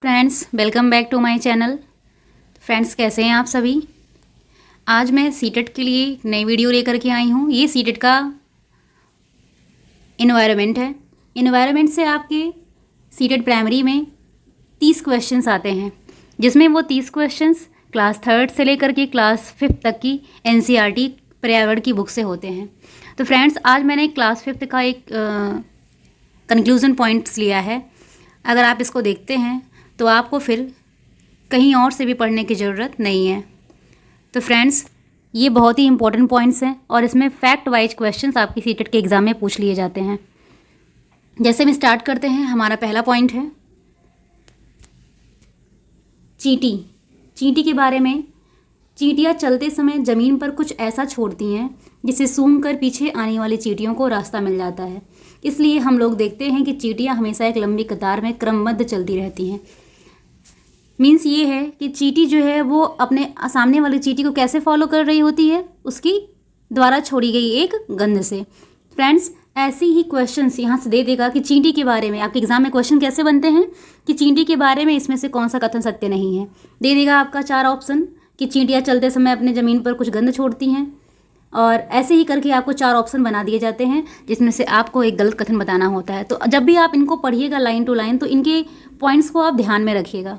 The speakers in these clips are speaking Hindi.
Friends, welcome back to my channel. Friends, कैसे हैं आप सभी। आज मैं सीटेट के लिए नई वीडियो लेकर के आई हूँ। ये सीटेट का इन्वायरमेंट है। इन्वायरमेंट से आपके सीटेट प्राइमरी में 30 क्वेश्चंस आते हैं, जिसमें वो 30 क्वेश्चंस क्लास 3 से लेकर के क्लास 5 तक की NCERT पर्यावरण की बुक से होते हैं। तो फ्रेंड्स, आज मैंने क्लास 5 का एक कंक्लूजन पॉइंट्स लिया है। अगर आप इसको देखते हैं तो आपको फिर कहीं और से भी पढ़ने की ज़रूरत नहीं है। तो फ्रेंड्स, ये बहुत ही इंपॉर्टेंट पॉइंट्स हैं और इसमें फैक्ट वाइज क्वेश्चंस आपकी सीटेट के एग्ज़ाम में पूछ लिए जाते हैं। जैसे हम स्टार्ट करते हैं, हमारा पहला पॉइंट है चींटी। चींटी के बारे में, चींटियाँ चलते समय ज़मीन पर कुछ ऐसा छोड़ती हैं जिसे सूंघ कर पीछे आने वाली चींटियों को रास्ता मिल जाता है। इसलिए हम लोग देखते हैं कि चींटियाँ हमेशा एक लंबी कतार में क्रमबद्ध चलती रहती हैं। मीन्स ये है कि चींटी जो है वो अपने सामने वाली चींटी को कैसे फॉलो कर रही होती है, उसकी द्वारा छोड़ी गई एक गंध से। फ्रेंड्स, ऐसी ही क्वेश्चंस यहाँ से दे देगा कि चींटी के बारे में आपके एग्जाम में क्वेश्चन कैसे बनते हैं कि चींटी के बारे में इसमें से कौन सा कथन सत्य नहीं है। दे देगा आपका 4 ऑप्शन कि चींटियाँ चलते समय अपने ज़मीन पर कुछ गंध छोड़ती हैं, और ऐसे ही करके आपको 4 ऑप्शन बना दिए जाते हैं जिसमें से आपको एक गलत कथन बताना होता है। तो जब भी आप इनको पढ़िएगा लाइन टू लाइन, तो इनके पॉइंट्स को आप ध्यान में रखिएगा।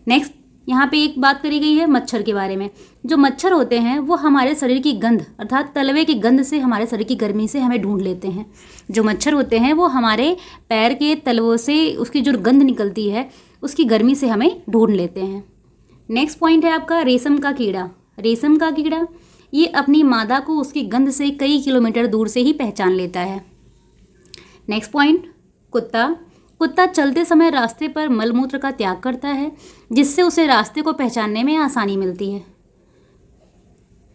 नेक्स्ट, यहाँ पे एक बात करी गई है मच्छर के बारे में। जो मच्छर होते हैं वो हमारे शरीर की गंध अर्थात तलवे की गंध से हमारे शरीर की गर्मी से हमें ढूंढ लेते हैं। जो मच्छर होते हैं वो हमारे पैर के तलवों से उसकी जो गंध निकलती है उसकी गर्मी से हमें ढूंढ लेते हैं। नेक्स्ट पॉइंट है आपका रेशम का कीड़ा। रेशम का कीड़ा ये अपनी मादा को उसकी गंध से कई किलोमीटर दूर से ही पहचान लेता है। नेक्स्ट पॉइंट, कुत्ता। कुत्ता चलते समय रास्ते पर मलमूत्र का त्याग करता है, जिससे उसे रास्ते को पहचानने में आसानी मिलती है।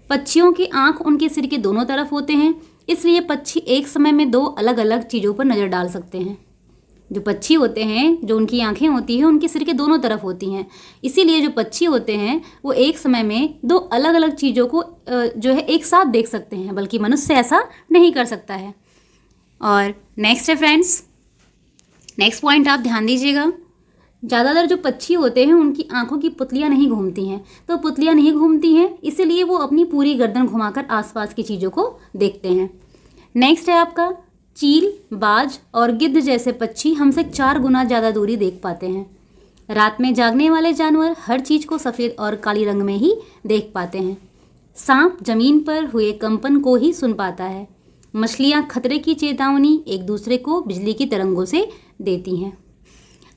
पक्षियों की आंख उनके सिर के दोनों तरफ होते हैं, इसलिए पक्षी एक समय में 2 अलग अलग चीज़ों पर नज़र डाल सकते हैं। जो पक्षी होते हैं, जो उनकी आंखें होती हैं, उनके सिर के दोनों तरफ होती हैं, इसीलिए जो पक्षी होते हैं वो एक समय में 2 अलग अलग चीज़ों को जो है एक साथ देख सकते हैं, बल्कि मनुष्य ऐसा नहीं कर सकता है। और नेक्स्ट है फ्रेंड्स, नेक्स्ट पॉइंट आप ध्यान दीजिएगा। ज़्यादातर जो पक्षी होते हैं उनकी आंखों की पुतलियाँ नहीं घूमती हैं। तो पुतलियाँ नहीं घूमती हैं, इसीलिए वो अपनी पूरी गर्दन घुमाकर आसपास की चीज़ों को देखते हैं। नेक्स्ट है आपका चील, बाज और गिद्ध जैसे पक्षी हमसे 4 गुना ज़्यादा दूरी देख पाते हैं। रात में जागने वाले जानवर हर चीज़ को सफ़ेद और काली रंग में ही देख पाते हैं। सांप ज़मीन पर हुए कंपन को ही सुन पाता है। मछलियाँ खतरे की चेतावनी एक दूसरे को बिजली की तरंगों से देती हैं।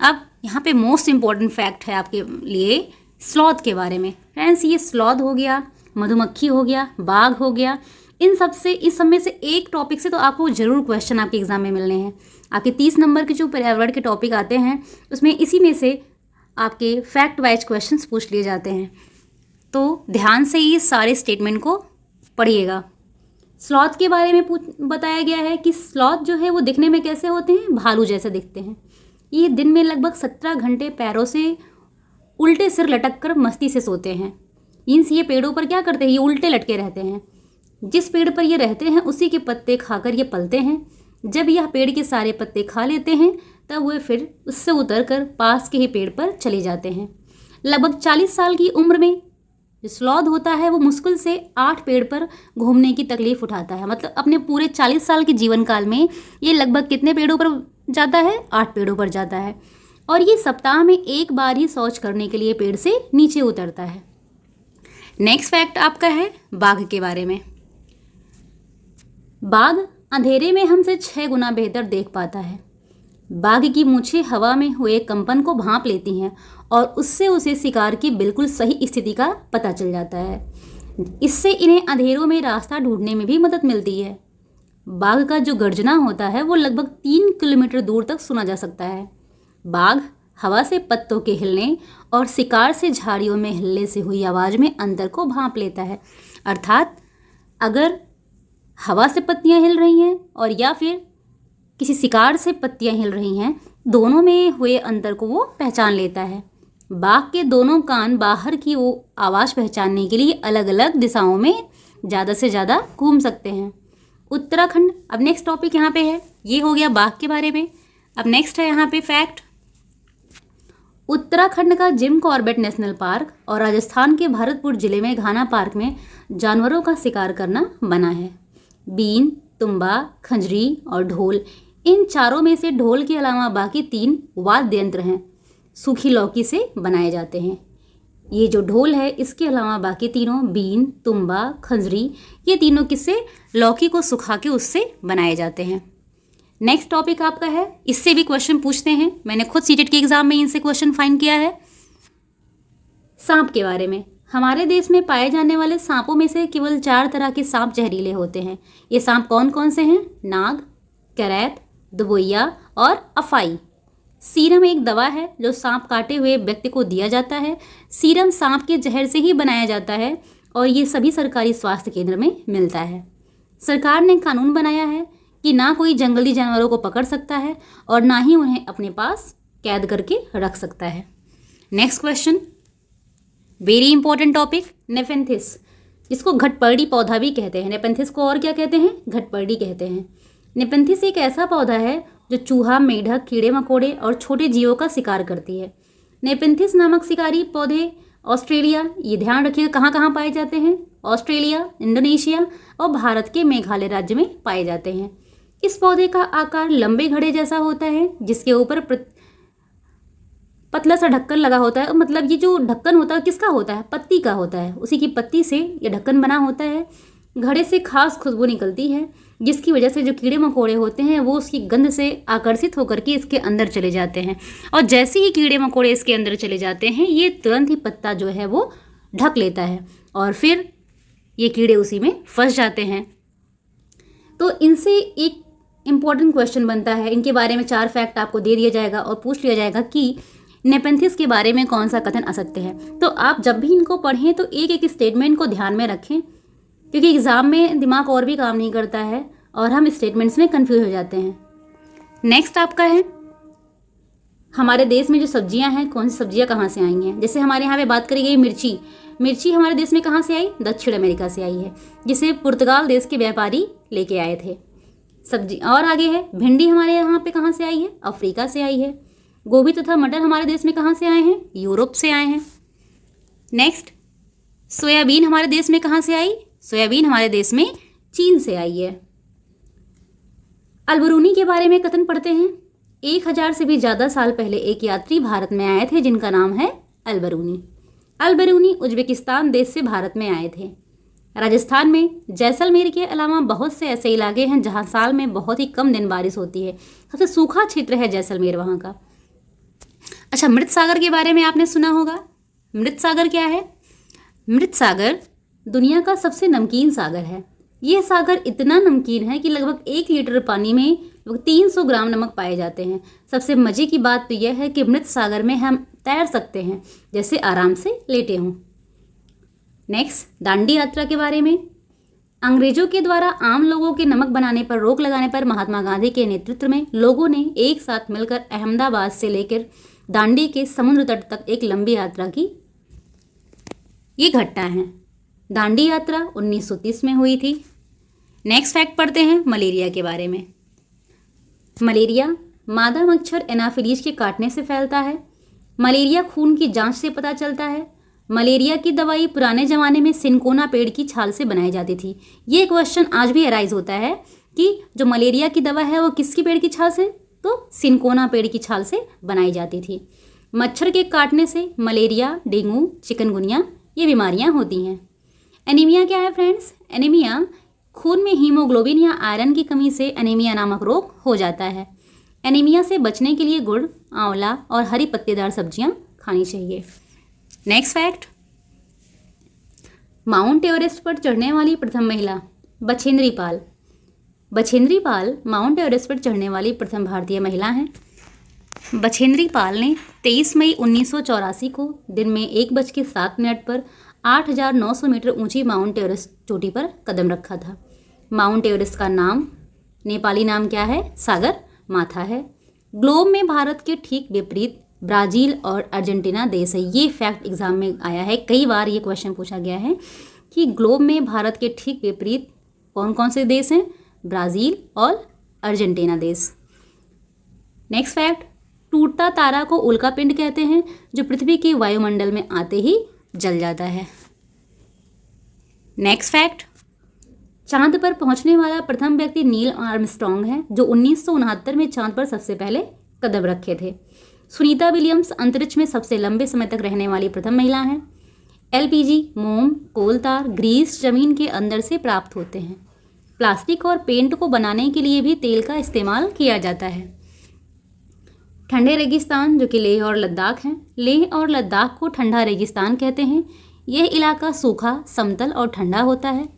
अब यहाँ पे मोस्ट इम्पॉर्टेंट फैक्ट है आपके लिए स्लॉथ के बारे में। फ्रेंड्स, ये स्लॉथ हो गया, मधुमक्खी हो गया, बाघ हो गया, इस सब में से एक टॉपिक से तो आपको ज़रूर क्वेश्चन आपके एग्जाम में मिलने हैं। आपके 30 नंबर के जो पर्यावरण के टॉपिक आते हैं उसमें इसी में से आपके फैक्ट वाइज क्वेश्चन पूछ लिए जाते हैं। तो ध्यान से ये सारे स्टेटमेंट को पढ़िएगा। स्लॉथ के बारे में बताया गया है कि स्लॉथ जो है वो दिखने में कैसे होते हैं, भालू जैसे दिखते हैं। ये दिन में लगभग 17 घंटे पैरों से उल्टे सिर लटक कर मस्ती से सोते हैं। मीन्स ये पेड़ों पर क्या करते हैं, ये उल्टे लटके रहते हैं। जिस पेड़ पर ये रहते हैं उसी के पत्ते खाकर ये पलते हैं। जब यह पेड़ के सारे पत्ते खा लेते हैं तब वे फिर उससे उतर कर पास के ही पेड़ पर चले जाते हैं। लगभग 40 साल की उम्र में जो स्लॉथ होता है वो मुश्किल से 8 पेड़ पर घूमने की तकलीफ उठाता है। मतलब अपने पूरे 40 साल के जीवन काल में ये लगभग कितने पेड़ों पर जाता है, 8 पेड़ों पर जाता है। और ये सप्ताह में 1 बार ही शौच करने के लिए पेड़ से नीचे उतरता है। नेक्स्ट फैक्ट आपका है बाघ के बारे में। बाघ अंधेरे में हमसे 6 गुना बेहतर देख पाता है। बाघ की मूंछें हवा में हुए कंपन को भांप लेती हैं और उससे उसे शिकार की बिल्कुल सही स्थिति का पता चल जाता है। इससे इन्हें अंधेरों में रास्ता ढूंढने में भी मदद मिलती है। बाघ का जो गर्जना होता है वो लगभग 3 किलोमीटर दूर तक सुना जा सकता है। बाघ हवा से पत्तों के हिलने और शिकार से झाड़ियों में हिलने से हुई आवाज़ में अंतर को भांप लेता है। अर्थात अगर हवा से पत्तियां हिल रही हैं और या फिर किसी शिकार से पत्तियां हिल रही हैं, दोनों में हुए अंतर को वो पहचान लेता है। बाघ के दोनों कान बाहर की वो आवाज़ पहचानने के लिए अलग अलग दिशाओं में ज़्यादा से ज़्यादा घूम सकते हैं। उत्तराखंड, अब नेक्स्ट टॉपिक यहाँ पे है, ये हो गया बाघ के बारे में। अब नेक्स्ट है यहाँ पे फैक्ट, उत्तराखंड का जिम कॉर्बेट नेशनल पार्क और राजस्थान के भरतपुर जिले में घाना पार्क में जानवरों का शिकार करना मना है। बीन, तुम्बा, खंजरी और ढोल, इन चारों में से ढोल के अलावा बाकी 3 वाद्य यंत्र हैं, सूखी लौकी से बनाए जाते हैं। ये जो ढोल है इसके अलावा बाकी तीनों बीन, तुम्बा, खंजरी, ये तीनों किससे? लौकी को सुखा के उससे बनाए जाते हैं। नेक्स्ट टॉपिक आपका है, इससे भी क्वेश्चन पूछते हैं, मैंने खुद सीटेट के एग्जाम में इनसे क्वेश्चन फाइंड किया है। सांप के बारे में। हमारे देश में पाए जाने वाले सांपों में से केवल 4 तरह के सांप जहरीले होते हैं। ये सांप कौन कौन से हैं? नाग, करैत, दुबोइया और अफाई। सीरम एक दवा है जो सांप काटे हुए व्यक्ति को दिया जाता है। सीरम सांप के जहर से ही बनाया जाता है और ये सभी सरकारी स्वास्थ्य केंद्र में मिलता है। सरकार ने कानून बनाया है कि ना कोई जंगली जानवरों को पकड़ सकता है और ना ही उन्हें अपने पास कैद करके रख सकता है। Next question, very important topic, Nepenthes, जिसको घटपर्डी पौधा भी कहते हैं। नेपेंथिस को और क्या कहते हैं? घटपर्डी कहते हैं। नेपेंथिस एक ऐसा पौधा है जो चूहा, मेढक, कीड़े मकोड़े और छोटे जीवों का शिकार करती है। नेपेंथिस नामक शिकारी पौधे ऑस्ट्रेलिया, ये ध्यान रखिएगा कहाँ कहाँ पाए जाते हैं? ऑस्ट्रेलिया, इंडोनेशिया और भारत के मेघालय राज्य में पाए जाते हैं। इस पौधे का आकार लंबे घड़े जैसा होता है जिसके ऊपर पतला सा ढक्कन लगा होता है। मतलब ये जो ढक्कन होता है किसका होता है? पत्ती का होता है, उसी की पत्ती से ये ढक्कन बना होता है। घड़े से खास खुशबू निकलती है जिसकी वजह से जो कीड़े मकोड़े होते हैं वो उसकी गंध से आकर्षित होकर के इसके अंदर चले जाते हैं और जैसे ही कीड़े मकोड़े इसके अंदर चले जाते हैं ये तुरंत ही पत्ता जो है वो ढक लेता है और फिर ये कीड़े उसी में फंस जाते हैं। तो इनसे एक इम्पॉर्टेंट क्वेश्चन बनता है, इनके बारे में 4 फैक्ट आपको दे दिया जाएगा और पूछ लिया जाएगा कि नेपेंथिस के बारे में कौन सा कथन असत्य है। तो आप जब भी इनको पढ़ें तो एक एक स्टेटमेंट को ध्यान में रखें क्योंकि एग्ज़ाम में दिमाग और भी काम नहीं करता है और हम स्टेटमेंट्स में कंफ्यूज हो जाते हैं। नेक्स्ट आपका है, हमारे देश में जो सब्जियां हैं कौन सी सब्जियां कहाँ से आई हैं। जैसे हमारे यहाँ पे बात करी गई मिर्ची, मिर्ची हमारे देश में कहाँ से आई? दक्षिण अमेरिका से आई है, जिसे पुर्तगाल देश के व्यापारी लेके आए थे। सब्जी और आगे है, भिंडी हमारे यहाँ पे कहाँ से आई है? अफ्रीका से आई है। गोभी तथा मटर हमारे देश में कहाँ से आए हैं? यूरोप से आए हैं। नेक्स्ट, सोयाबीन हमारे देश में कहाँ से आई? सोयाबीन हमारे देश में चीन से आई है। अलबरूनी के बारे में कथन पढ़ते हैं। 1000 से भी ज़्यादा साल पहले एक यात्री भारत में आए थे जिनका नाम है अलबरूनी। अलबरूनी उज्बेकिस्तान देश से भारत में आए थे। राजस्थान में जैसलमेर के अलावा बहुत से ऐसे इलाके हैं जहां साल में बहुत ही कम दिन बारिश होती है। सबसे सूखा क्षेत्र है जैसलमेर वहां का। अच्छा, मृत सागर के बारे में आपने सुना होगा। मृत सागर क्या है? मृत सागर दुनिया का सबसे नमकीन सागर है। यह सागर इतना नमकीन है कि लगभग 1 लीटर पानी में लगभग 300 ग्राम नमक पाए जाते हैं। सबसे मज़े की बात तो यह है कि मृत सागर में हम तैर सकते हैं जैसे आराम से लेटे हों। नेक्स्ट, दांडी यात्रा के बारे में। अंग्रेजों के द्वारा आम लोगों के नमक बनाने पर रोक लगाने पर महात्मा गांधी के नेतृत्व में लोगों ने एक साथ मिलकर अहमदाबाद से लेकर दांडी के समुद्र तट तक एक लंबी यात्रा की। ये घटना है। दांडी यात्रा 1930 में हुई थी। नेक्स्ट फैक्ट पढ़ते हैं मलेरिया के बारे में। मलेरिया मादा मच्छर एनाफिलीज के काटने से फैलता है। मलेरिया खून की जांच से पता चलता है। मलेरिया की दवाई पुराने ज़माने में सिनकोना पेड़ की छाल से बनाई जाती थी। ये क्वेश्चन आज भी अराइज होता है कि जो मलेरिया की दवा है वो किसकी पेड़ की छाल से? तो सिनकोना पेड़ की छाल से बनाई जाती थी। मच्छर के काटने से मलेरिया, डेंगू, चिकनगुनिया ये बीमारियां होती हैं। एनीमिया क्या है फ्रेंड्स? एनीमिया खून में हीमोग्लोबिन या आयरन की कमी से एनीमिया नामक रोग हो जाता है। एनीमिया से बचने के लिए गुड़, आंवला और हरी पत्तेदार सब्जियां खानी चाहिए। नेक्स्ट फैक्ट, माउंट एवरेस्ट पर चढ़ने वाली प्रथम महिला बछेंद्री पाल। बछेंद्री पाल माउंट एवरेस्ट पर चढ़ने वाली प्रथम भारतीय महिला हैं। बछेंद्री पाल ने 23 मई 1984 को दिन में 1:07 पर 8,900 मीटर ऊंची माउंट एवरेस्ट चोटी पर कदम रखा था। माउंट एवरेस्ट का नाम नेपाली नाम क्या है? सागर माथा है। ग्लोब में भारत के ठीक विपरीत ब्राज़ील और अर्जेंटीना देश है। ये फैक्ट एग्जाम में आया है, कई बार ये क्वेश्चन पूछा गया है कि ग्लोब में भारत के ठीक विपरीत कौन कौन से देश हैं? ब्राज़ील और अर्जेंटीना देश। नेक्स्ट फैक्ट, टूटता तारा को उल्का पिंड कहते हैं, जो पृथ्वी के वायुमंडल में आते ही जल जाता है। नेक्स्ट फैक्ट, चांद पर पहुंचने वाला प्रथम व्यक्ति नील आर्मस्ट्रॉन्ग है, जो 1969 में चांद पर सबसे पहले कदम रखे थे। सुनीता विलियम्स अंतरिक्ष में सबसे लंबे समय तक रहने वाली प्रथम महिला हैं। एलपीजी, मोम, कोल तार, ग्रीस जमीन के अंदर से प्राप्त होते हैं। प्लास्टिक और पेंट को बनाने के लिए भी तेल का इस्तेमाल किया जाता है। ठंडे रेगिस्तान, जो कि लेह और लद्दाख हैं। लेह और लद्दाख को ठंडा रेगिस्तान कहते हैं। यह इलाका सूखा, समतल और ठंडा होता है।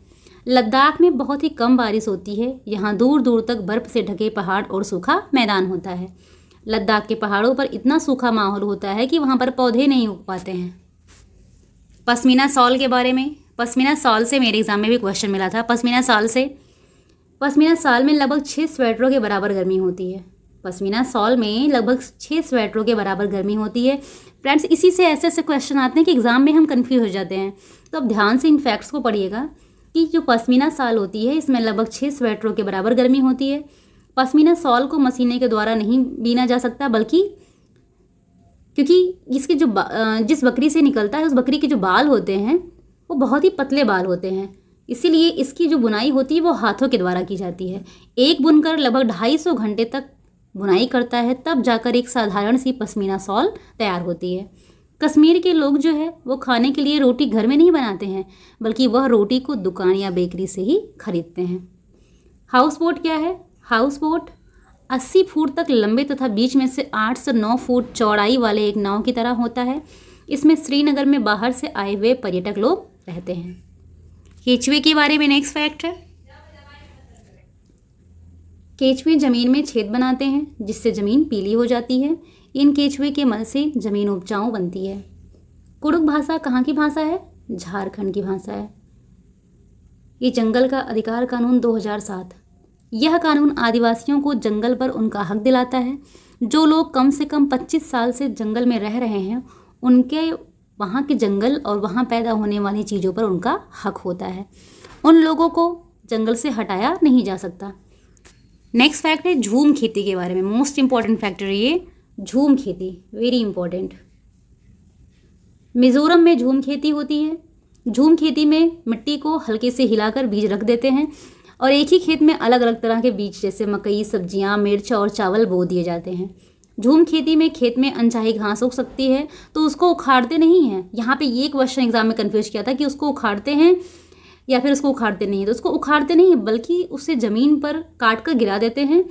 लद्दाख में बहुत ही कम बारिश होती है। यहाँ दूर दूर तक बर्फ से ढके पहाड़ और सूखा मैदान होता है। लद्दाख के पहाड़ों पर इतना सूखा माहौल होता है कि वहाँ पर पौधे नहीं उग पाते हैं। पश्मीना शॉल के बारे में, पश्मीना शॉल से मेरे एग्जाम में भी क्वेश्चन मिला था। पश्मीना शॉल में लगभग 6 स्वेटरों के बराबर गर्मी होती है। पश्मीना शॉल में लगभग 6 स्वेटरों के बराबर गर्मी होती है। फ्रेंड्स, इसी से ऐसे ऐसे क्वेश्चन आते हैं कि एग्जाम में हम कंफ्यूज हो जाते हैं। तो अब ध्यान से इन फैक्ट्स को पढ़िएगा कि जो पश्मीना शॉल होती है इसमें लगभग 6 स्वेटरों के बराबर गर्मी होती है। पश्मीना शॉल को मशीने के द्वारा नहीं बीना जा सकता, बल्कि क्योंकि इसके जो जिस बकरी से निकलता है उस बकरी के जो बाल होते हैं वो बहुत ही पतले बाल होते हैं, इसीलिए इसकी जो बुनाई होती है वो हाथों के द्वारा की जाती है। एक बुनकर लगभग 250 घंटे तक बुनाई करता है, तब जाकर एक साधारण सी पश्मीना शॉल तैयार होती है। कश्मीर के लोग जो है वो खाने के लिए रोटी घर में नहीं बनाते हैं, बल्कि वह रोटी को दुकान या बेकरी से ही खरीदते हैं। हाउस बोट क्या है? हाउस बोट 80 फुट तक लंबे तथा बीच में से 8 से 9 फुट चौड़ाई वाले एक नाव की तरह होता है। इसमें श्रीनगर में बाहर से आए हुए पर्यटक लोग रहते हैं। केचुए के बारे में नेक्स्ट फैक्ट है, केचुए जमीन में छेद बनाते हैं जिससे जमीन पीली हो जाती है। इन केचुए के मल से जमीन उपजाऊ बनती है। कुड़ुक भाषा कहाँ की भाषा है? झारखंड की भाषा है। ये जंगल का अधिकार कानून 2007। यह कानून आदिवासियों को जंगल पर उनका हक दिलाता है। जो लोग कम से कम 25 साल से जंगल में रह रहे हैं उनके वहाँ के जंगल और वहाँ पैदा होने वाली चीज़ों पर उनका हक होता है। उन लोगों को जंगल से हटाया नहीं जा सकता। नेक्स्ट फैक्ट है झूम खेती के बारे में। मोस्ट इंपॉर्टेंट फैक्टर है ये, झूम खेती, वेरी इंपॉर्टेंट। मिजोरम में झूम खेती होती है। झूम खेती में मिट्टी को हल्के से हिलाकर बीज रख देते हैं और एक ही खेत में अलग अलग तरह के बीज जैसे मकई, सब्जियां, मिर्च और चावल बो दिए जाते हैं। झूम खेती में खेत में अनचाही घास उग सकती है तो उसको उखाड़ते नहीं हैं। यहाँ पे ये क्वेश्चन एग्जाम में कन्फ्यूज किया था कि उसको उखाड़ते हैं या फिर उसको उखाड़ते नहीं है। तो उसको उखाड़ते नहीं बल्कि उसे ज़मीन पर काट कर गिरा देते हैं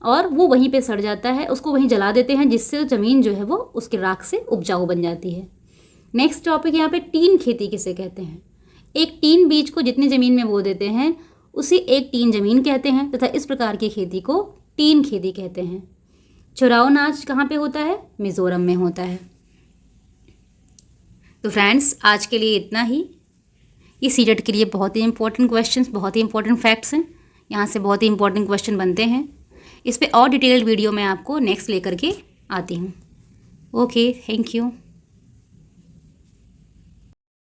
और वो वहीं पे सड़ जाता है, उसको वहीं जला देते हैं, जिससे ज़मीन जो है वो उसके राख से उपजाऊ बन जाती है। नेक्स्ट टॉपिक यहाँ पे टीन खेती किसे कहते हैं? एक टीन बीज को जितनी ज़मीन में बो देते हैं उसे एक टीन ज़मीन कहते हैं तथा इस प्रकार की खेती को टीन खेती कहते हैं। चुराव नाच कहाँ पे होता है? मिज़ोरम में होता है। तो फ्रेंड्स, आज के लिए इतना ही। ये सीटेट के लिए बहुत ही इंपॉर्टेंट क्वेश्चंस, बहुत ही इंपॉर्टेंट फैक्ट्स हैं। यहाँ से बहुत ही इंपॉर्टेंट क्वेश्चन बनते हैं। इस पे और डिटेल्ड वीडियो मैं आपको नेक्स्ट लेकर के आती हूँ। Okay, thank you.